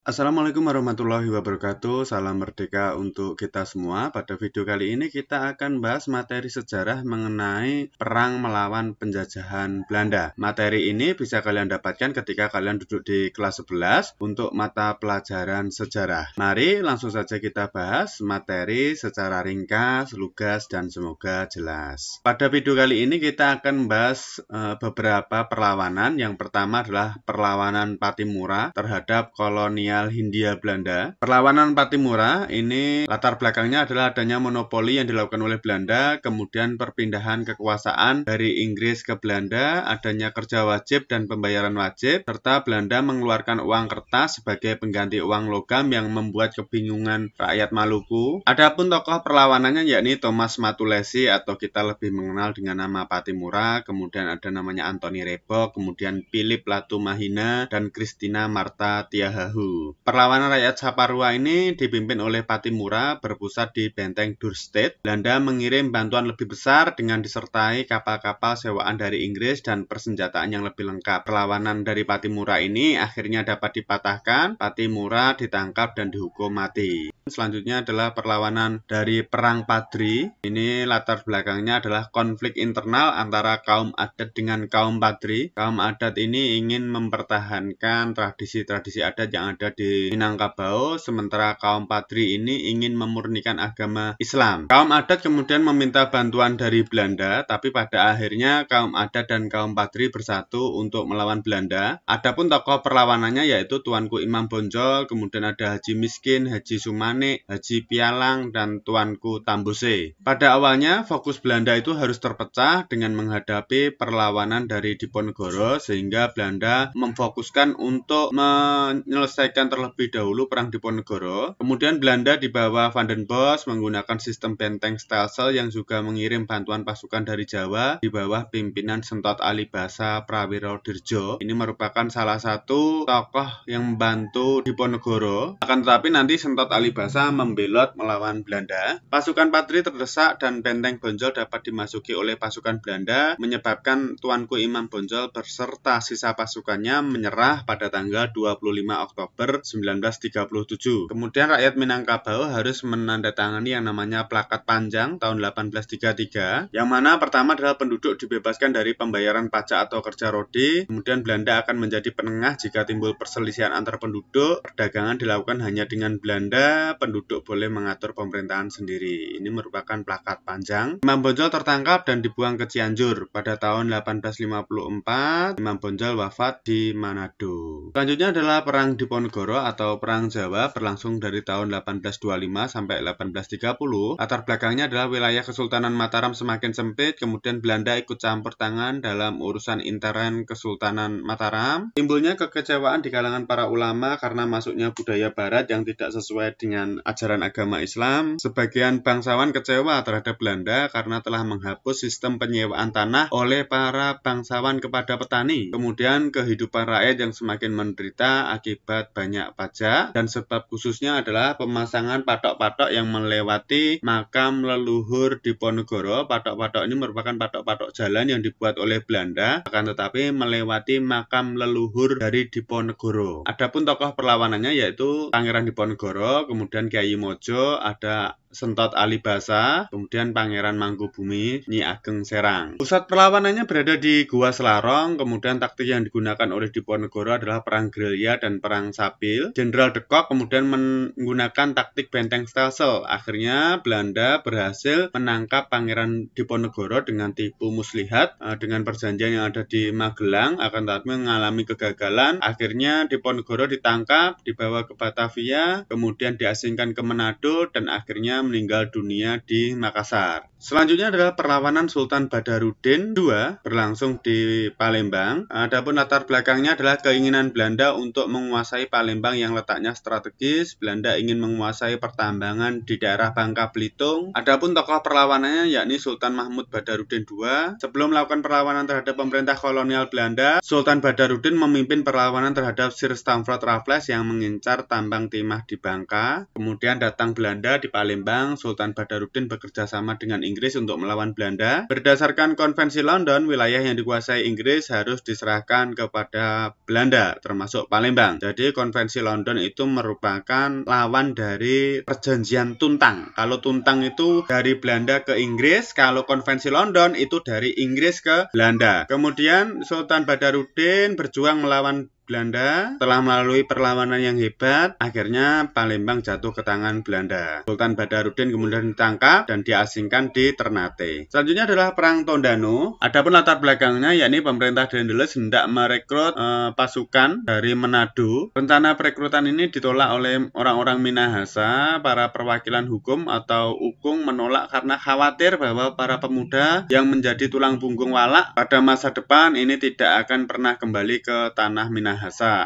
Assalamualaikum warahmatullahi wabarakatuh. Salam merdeka untuk kita semua. Pada video kali ini kita akan bahas materi sejarah mengenai perang melawan penjajahan Belanda. Materi ini bisa kalian dapatkan ketika kalian duduk di kelas 11 untuk mata pelajaran sejarah. Mari langsung saja kita bahas materi secara ringkas, lugas, dan semoga jelas. Pada video kali ini kita akan bahas beberapa perlawanan. Yang pertama adalah perlawanan Pattimura terhadap kolonial Hindia Belanda. Perlawanan Pattimura ini latar belakangnya adalah adanya monopoli yang dilakukan oleh Belanda, kemudian perpindahan kekuasaan dari Inggris ke Belanda, adanya kerja wajib dan pembayaran wajib, serta Belanda mengeluarkan uang kertas sebagai pengganti uang logam yang membuat kebingungan rakyat Maluku. Adapun tokoh perlawanannya yakni Thomas Matulesi atau kita lebih mengenal dengan nama Pattimura, kemudian ada namanya Anthony Rebok, kemudian Philip Latumahina, dan Christina Martha Tiahahu. Perlawanan rakyat Saparua ini dipimpin oleh Pattimura berpusat di benteng Dorset. Belanda mengirim bantuan lebih besar dengan disertai kapal-kapal sewaan dari Inggris dan persenjataan yang lebih lengkap. Perlawanan dari Pattimura ini akhirnya dapat dipatahkan. Pattimura ditangkap dan dihukum mati. Selanjutnya adalah perlawanan dari Perang Padri. Ini latar belakangnya adalah konflik internal antara kaum adat dengan kaum Padri. Kaum adat ini ingin mempertahankan tradisi-tradisi adat yang ada di Minangkabau, sementara kaum Padri ini ingin memurnikan agama Islam. Kaum adat kemudian meminta bantuan dari Belanda, tapi pada akhirnya kaum adat dan kaum Padri bersatu untuk melawan Belanda. Adapun tokoh perlawanannya yaitu Tuanku Imam Bonjol, kemudian ada Haji Miskin, Haji Sumanik, Haji Pialang, dan Tuanku Tambose. Pada awalnya fokus Belanda itu harus terpecah dengan menghadapi perlawanan dari Diponegoro, sehingga Belanda memfokuskan untuk menyelesaikan terlebih dahulu perang Diponegoro. Kemudian Belanda di bawah Van den Bosch menggunakan sistem benteng stelsel yang juga mengirim bantuan pasukan dari Jawa di bawah pimpinan Sentot Alibasa Prawirodirjo. Ini merupakan salah satu tokoh yang membantu Diponegoro. Akan tetapi nanti Sentot Alibasa membelot melawan Belanda. Pasukan Padri terdesak dan benteng Bonjol dapat dimasuki oleh pasukan Belanda, menyebabkan Tuanku Imam Bonjol beserta sisa pasukannya menyerah pada tanggal 25 Oktober 1937. Kemudian rakyat Minangkabau harus menandatangani yang namanya Plakat Panjang tahun 1833, yang mana pertama adalah penduduk dibebaskan dari pembayaran pajak atau kerja rodi. Kemudian Belanda akan menjadi penengah jika timbul perselisihan antar penduduk. Perdagangan dilakukan hanya dengan Belanda, penduduk boleh mengatur pemerintahan sendiri. Ini merupakan Plakat Panjang. Imam Bonjol tertangkap dan dibuang ke Cianjur. Pada tahun 1854, Imam Bonjol wafat di Manado. Selanjutnya adalah Perang Diponegoro atau Perang Jawa, berlangsung dari tahun 1825 sampai 1830. Latar belakangnya adalah wilayah Kesultanan Mataram semakin sempit, kemudian Belanda ikut campur tangan dalam urusan intern Kesultanan Mataram. Timbulnya kekecewaan di kalangan para ulama karena masuknya budaya barat yang tidak sesuai dengan ajaran agama Islam. Sebagian bangsawan kecewa terhadap Belanda karena telah menghapus sistem penyewaan tanah oleh para bangsawan kepada petani. Kemudian kehidupan rakyat yang semakin menderita akibat banyak pajak, dan sebab khususnya adalah pemasangan patok-patok yang melewati makam leluhur Diponegoro. Patok-patok ini merupakan patok-patok jalan yang dibuat oleh Belanda, akan tetapi melewati makam leluhur dari Diponegoro. Adapun tokoh perlawanannya yaitu Pangeran Diponegoro, kemudian Kyai Mojo, ada Sentot Alibasa, kemudian Pangeran Mangkubumi, Nyi Ageng Serang. Pusat perlawanannya berada di Gua Selarong, kemudian taktik yang digunakan oleh Diponegoro adalah perang gerilya dan perang sapil. Jenderal de Kock kemudian menggunakan taktik benteng stelsel. Akhirnya Belanda berhasil menangkap Pangeran Diponegoro dengan tipu muslihat dengan perjanjian yang ada di Magelang, akan tetapi mengalami kegagalan. Akhirnya Diponegoro ditangkap, dibawa ke Batavia, kemudian diasingkan ke Manado, dan akhirnya meninggal dunia di Makassar. Selanjutnya adalah perlawanan Sultan Badarudin II berlangsung di Palembang. Adapun latar belakangnya adalah keinginan Belanda untuk menguasai Palembang yang letaknya strategis. Belanda ingin menguasai pertambangan di daerah Bangka Belitung. Adapun tokoh perlawanannya yakni Sultan Mahmud Badarudin II. Sebelum melakukan perlawanan terhadap pemerintah kolonial Belanda, Sultan Badarudin memimpin perlawanan terhadap Sir Stamford Raffles yang mengincar tambang timah di Bangka. Kemudian datang Belanda di Palembang Palembang, Sultan Badarudin bekerja sama dengan Inggris untuk melawan Belanda. Berdasarkan Konvensi London, wilayah yang dikuasai Inggris harus diserahkan kepada Belanda, termasuk Palembang. Jadi Konvensi London itu merupakan lawan dari Perjanjian Tuntang. Kalau Tuntang itu dari Belanda ke Inggris, kalau Konvensi London itu dari Inggris ke Belanda. Kemudian Sultan Badarudin berjuang melawan Belanda. Setelah melalui perlawanan yang hebat, akhirnya Palembang jatuh ke tangan Belanda. Sultan Badarudin kemudian ditangkap dan diasingkan di Ternate. Selanjutnya adalah Perang Tondano. Adapun latar belakangnya yakni pemerintah Dendels hendak merekrut pasukan dari Manado. Rencana perekrutan ini ditolak oleh orang-orang Minahasa. Para perwakilan hukum atau ukung menolak karena khawatir bahwa para pemuda yang menjadi tulang punggung Walak pada masa depan ini tidak akan pernah kembali ke tanah Minahasa.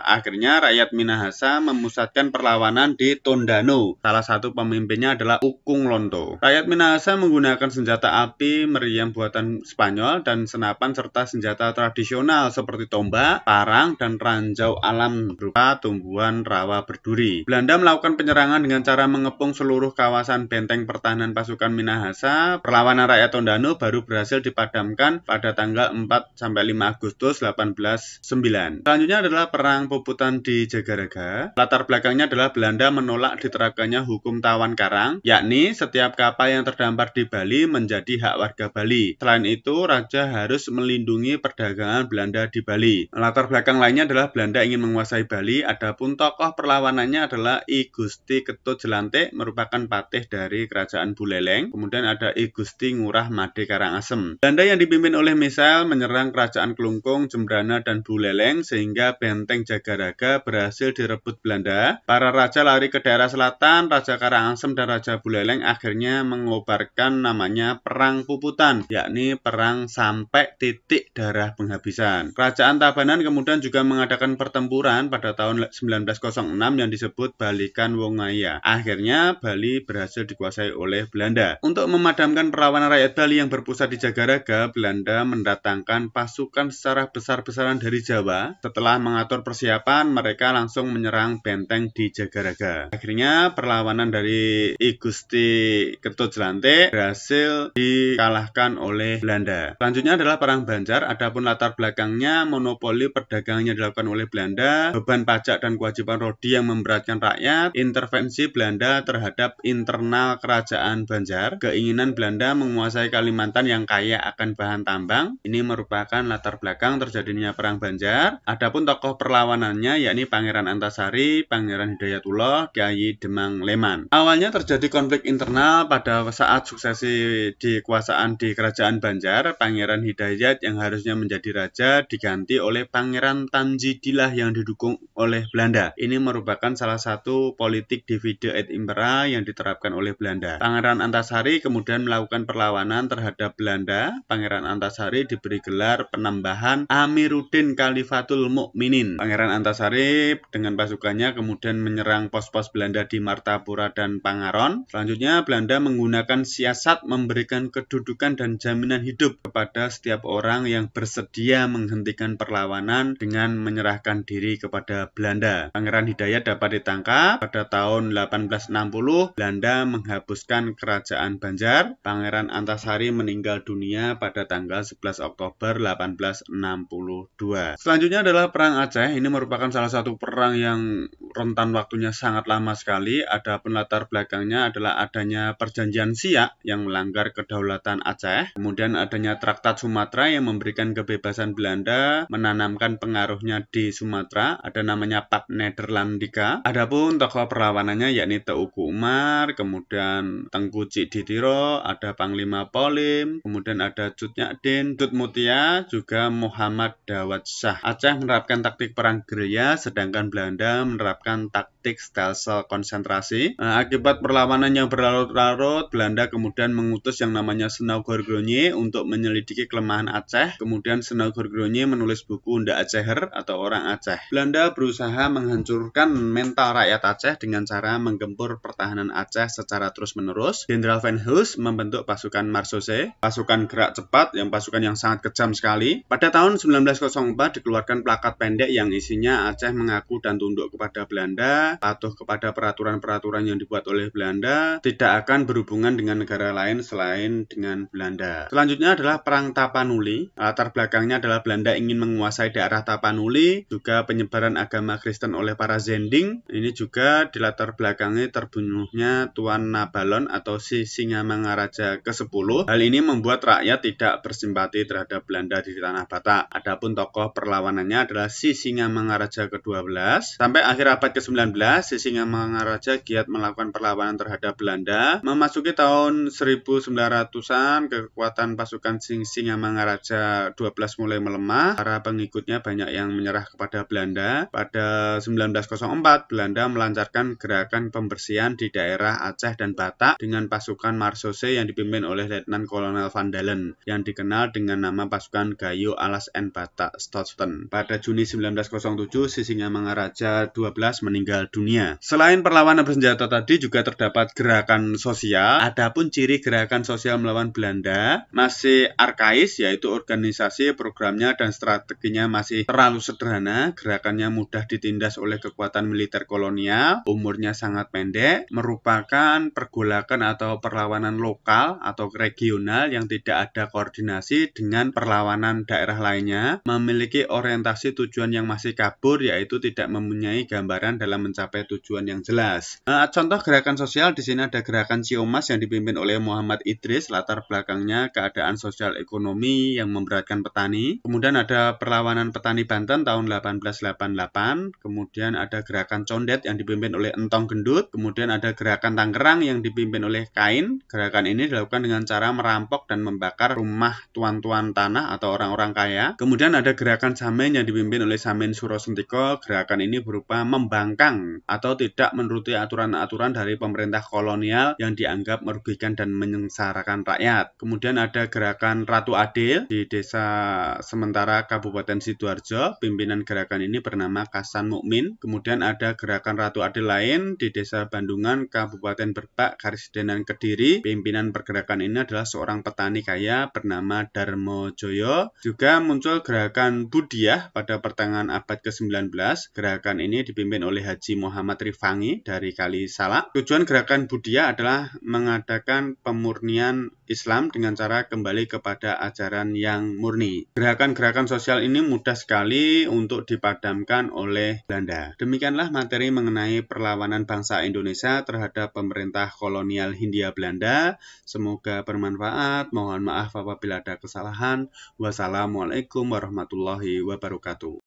Akhirnya rakyat Minahasa memusatkan perlawanan di Tondano. Salah satu pemimpinnya adalah Ukung Lonto. Rakyat Minahasa menggunakan senjata api meriam buatan Spanyol dan senapan serta senjata tradisional seperti tombak, parang, dan ranjau alam berupa tumbuhan rawa berduri. Belanda melakukan penyerangan dengan cara mengepung seluruh kawasan benteng pertahanan pasukan Minahasa. Perlawanan rakyat Tondano baru berhasil dipadamkan pada tanggal 4-5 Agustus 1809. Selanjutnya adalah Perang Puputan di Jagaraga. Latar belakangnya adalah Belanda menolak diterapkannya hukum tawan karang, yakni setiap kapal yang terdampar di Bali menjadi hak warga Bali. Selain itu, Raja harus melindungi perdagangan Belanda di Bali. Latar belakang lainnya adalah Belanda ingin menguasai Bali, adapun tokoh perlawanannya adalah I Gusti Ketut Jelantik, merupakan patih dari Kerajaan Buleleng. Kemudian ada I Gusti Ngurah Made Karangasem. Belanda yang dipimpin oleh Misal menyerang Kerajaan Kelungkung, Jembrana, dan Buleleng sehingga benteng Jagaraga berhasil direbut Belanda. Para raja lari ke daerah selatan, Raja Karangasem dan Raja Buleleng akhirnya mengobarkan namanya Perang Puputan, yakni perang sampai titik darah penghabisan. Kerajaan Tabanan kemudian juga mengadakan pertempuran pada tahun 1906 yang disebut Balikan Wongaya. Akhirnya Bali berhasil dikuasai oleh Belanda. Untuk memadamkan perlawanan rakyat Bali yang berpusat di Jagaraga, Belanda mendatangkan pasukan secara besar-besaran dari Jawa. Setelah mengatur persiapan, mereka langsung menyerang benteng di Jagaraga. Akhirnya perlawanan dari I Gusti Ketut Jelantik berhasil dikalahkan oleh Belanda. Selanjutnya adalah Perang Banjar. Adapun latar belakangnya, monopoli perdagangan yang dilakukan oleh Belanda, beban pajak dan kewajiban rodi yang memberatkan rakyat, intervensi Belanda terhadap internal kerajaan Banjar, keinginan Belanda menguasai Kalimantan yang kaya akan bahan tambang. Ini merupakan latar belakang terjadinya Perang Banjar. Adapun tokoh perlawanannya yakni Pangeran Antasari, Pangeran Hidayatullah, Kyai Demang Leman. Awalnya terjadi konflik internal pada saat suksesi di kekuasaan di Kerajaan Banjar. Pangeran Hidayat yang harusnya menjadi raja diganti oleh Pangeran Tanjidillah yang didukung oleh Belanda. Ini merupakan salah satu politik divide et impera yang diterapkan oleh Belanda. Pangeran Antasari kemudian melakukan perlawanan terhadap Belanda. Pangeran Antasari diberi gelar penambahan Amiruddin Khalifatul Mukminin. Pangeran Antasari dengan pasukannya kemudian menyerang pos-pos Belanda di Martapura dan Pangaron. Selanjutnya Belanda menggunakan siasat memberikan kedudukan dan jaminan hidup kepada setiap orang yang bersedia menghentikan perlawanan dengan menyerahkan diri kepada Belanda. Pangeran Hidayat dapat ditangkap pada tahun 1860. Belanda menghapuskan kerajaan Banjar. Pangeran Antasari meninggal dunia pada tanggal 11 Oktober 1862. Selanjutnya adalah Perang Aceh. Ini merupakan salah satu perang yang rentan waktunya sangat lama sekali. Adapun latar belakangnya adalah adanya perjanjian Siak yang melanggar kedaulatan Aceh. Kemudian adanya Traktat Sumatera yang memberikan kebebasan Belanda menanamkan pengaruhnya di Sumatera. Ada namanya Pak Nederlandika. Adapun tokoh perlawanannya yakni Teuku Umar, kemudian Tengku Cik Ditiro, ada Panglima Polim, kemudian ada Cut Nyadin, Cut Mutia, juga Muhammad Dawat Shah. Aceh menerapkan taktik perang gerilya, sedangkan Belanda menerapkan taktik stelsel konsentrasi. Akibat perlawanan yang berlarut-larut, Belanda kemudian mengutus yang namanya Senaugor Gronje untuk menyelidiki kelemahan Aceh. Kemudian Senaugor Gronje menulis buku Nda Aceher atau Orang Aceh. Belanda berusaha menghancurkan mental rakyat Aceh dengan cara menggempur pertahanan Aceh secara terus-menerus. Jenderal Van Heus membentuk pasukan Marsose, pasukan gerak cepat, pasukan yang sangat kejam sekali. Pada tahun 1904 dikeluarkan plakat pendek pendek yang isinya Aceh mengaku dan tunduk kepada Belanda, patuh kepada peraturan-peraturan yang dibuat oleh Belanda, tidak akan berhubungan dengan negara lain selain dengan Belanda. Selanjutnya adalah Perang Tapanuli. Latar belakangnya adalah Belanda ingin menguasai daerah Tapanuli, juga penyebaran agama Kristen oleh para Zending. Ini juga dilatar belakangi terbunuhnya Tuan Nabalon atau si Singamangaraja ke-10. Hal ini membuat rakyat tidak bersimpati terhadap Belanda di tanah Batak. Adapun tokoh perlawanannya adalah si Singamangaraja ke-12. Sampai akhir abad ke-19, si Singamangaraja giat melakukan perlawanan terhadap Belanda. Memasuki tahun 1900-an, kekuatan pasukan Singamangaraja 12 mulai melemah. Para pengikutnya banyak yang menyerah kepada Belanda. Pada 1904, Belanda melancarkan gerakan pembersihan di daerah Aceh dan Batak dengan pasukan Marsose yang dipimpin oleh Letnan Kolonel Van Dalen yang dikenal dengan nama pasukan Gayo Alas and Batak Stoughton. Pada Juni 1907, si Singamangaraja 12 meninggal dunia. Selain perlawanan bersenjata tadi juga terdapat gerakan sosial. Adapun ciri gerakan sosial melawan Belanda masih arkais, yaitu organisasi, programnya, dan strateginya masih terlalu sederhana. Gerakannya mudah ditindas oleh kekuatan militer kolonial, umurnya sangat pendek, merupakan pergolakan atau perlawanan lokal atau regional yang tidak ada koordinasi dengan perlawanan daerah lainnya, memiliki orientasi tujuan yang masih kabur, yaitu tidak mempunyai gambaran dalam mencapai tujuan yang jelas. Contoh gerakan sosial di sini ada gerakan Siomas yang dipimpin oleh Muhammad Idris, latar belakangnya keadaan sosial ekonomi yang memberatkan petani. Kemudian ada perlawanan petani Banten tahun 1888, kemudian ada gerakan Condet yang dipimpin oleh Entong Gendut, kemudian ada gerakan Tangerang yang dipimpin oleh Kain. Gerakan ini dilakukan dengan cara merampok dan membakar rumah tuan-tuan tanah atau orang-orang kaya. Kemudian ada gerakan Samin yang dipimpin oleh Samin Surosentiko. Gerakan ini berupa membangkang atau tidak menuruti aturan-aturan dari pemerintah kolonial yang dianggap merugikan dan menyengsarakan rakyat. Kemudian ada gerakan Ratu Adil di Desa Sementara Kabupaten Sidoarjo. Pimpinan gerakan ini bernama Kasan Mukmin. Kemudian ada gerakan Ratu Adil lain di Desa Bandungan Kabupaten Berbak Karisidenan Kediri. Pimpinan pergerakan ini adalah seorang petani kaya bernama Darmo Joyo. Juga muncul gerakan Budiah pada pertengahan abad ke-19. Gerakan ini dipimpin oleh Haji Muhammad Rifangi dari Kali Salak. Tujuan gerakan Budiah adalah mengadakan pemurnian Islam dengan cara kembali kepada ajaran yang murni. Gerakan-gerakan sosial ini mudah sekali untuk dipadamkan oleh Belanda. Demikianlah materi mengenai perlawanan bangsa Indonesia terhadap pemerintah kolonial Hindia Belanda. Semoga bermanfaat. Mohon maaf apabila ada kesalahan. Wassalamualaikum warahmatullahi wabarakatuh.